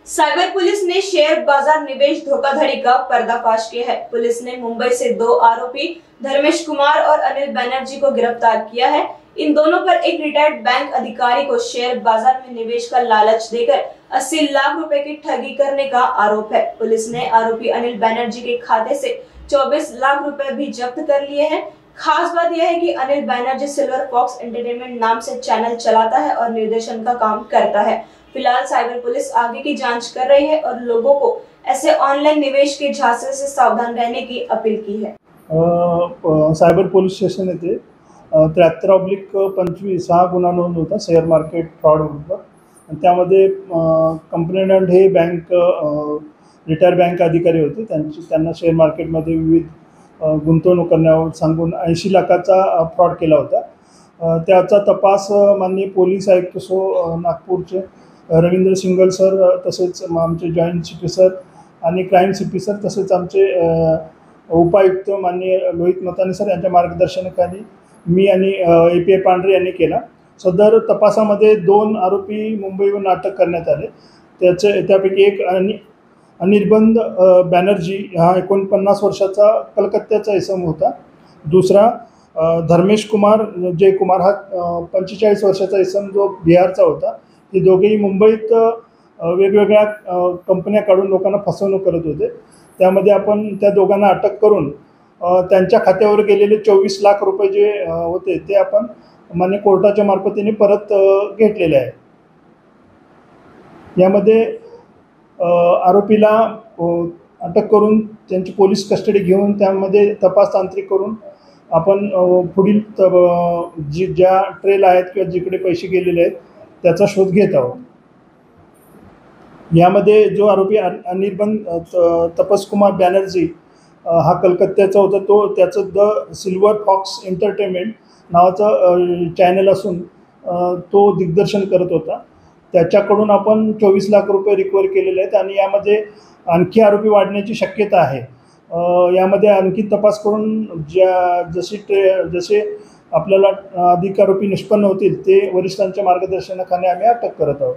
Cyber police ने share बाजार निवेश धोखाधड़ी का पर्दाफाश किया है। पुलिस ने मुंबई से 2 आरोपी धर्मेश कुमार और अनिल बनर्जी को गिरफ्तार किया है। इन दोनों पर एक रिटायर्ड बैंक अधिकारी को शेयर बाजार में निवेश का लालच देकर 80 लाख रुपए की ठगी करने का आरोप है। पुलिस ने आरोपी अनिल बनर्जी के खाते से 24 लाख रुपए भी जब्त कर लिए हैं। खास बात यह है कि Anil Banerjee silver fox entertainment नाम से चैनल चलाता है और निर्देशन का काम करता है। फिलहाल साइबर पुलिस आगे की जांच कर रही है और लोगों को ऐसे ऑनलाइन निवेश के झांसे से सावधान रहने की अपील की है। सायबर पोलीस स्टेशन येथे 73/25 हा गुन्हा नोंद होता शेअर मार्केट फ्रॉडवर। त्यामध्ये कंप्लेनंट हे बँक रिटायर बँक अधिकारी होते। त्यांना शेअर मार्केटमध्ये विविध गुंतवणूक करण्यावर सांगून 80 लाखाचा फ्रॉड केला होता। त्याचा तपास माननीय पोलीस आयुक्त नागपूरचे रवींद्र सिंगल सर, तसेच आमचे जॉईंट सीपी सर आणि क्राईम सीपी सर, तसेच आमचे उपायुक्त माननीय लोहित मताने सर यांच्या मार्गदर्शनाखाली मी आणि API पांढरे यांनी केला। सदर तपासामध्ये 2 आरोपी मुंबईहून अटक करण्यात आले। त्यापैकी एक अनिर्बन बॅनर्जी हा 49 वर्षाचा कलकत्त्याचा इसम होता। दुसरा धर्मेश कुमार जयकुमार हा 45 वर्षाचा इसम जो बिहारचा होता। हे दोघेही मुंबईत वेगवेगळ्या कंपन्या काढून लोकांना फसवणूक करत होते। त्यामध्ये आपण त्या दोघांना अटक करून त्यांच्या खात्यावर गेलेले 24 लाख रुपये जे होते ते आपण मान्य कोर्टाच्या मार्फतीने परत घेतलेले आहे। यामध्ये आरोपीला अटक करून त्यांची पोलीस कस्टडी घेऊन त्यामध्ये तपास तांत्रिक करून आपण पुढील ज्या ट्रेल आहेत किंवा जिकडे पैसे गेलेले आहेत त्याचा शोध घेत आहोत। यामध्ये जो आरोपी अनिर्बन तपसकुमार बॅनर्जी हा कलकत्त्याचा होता, त्याचं द सिल्वर फॉक्स एंटरटेनमेंट नावाचं चॅनल असून तो दिग्दर्शन करत होता। त्याच्याकडून आपण 24 लाख रुपये रिकवर केलेले आहेत आणि यामध्ये आणखी आरोपी वाढण्याची शक्यता आहे। यामध्ये आणखी तपास करून जसे आपल्याला अधिक आरोपी निष्पन्न होतील ते वरिष्ठांच्या मार्गदर्शनाखाली आम्ही अटक करत आहोत।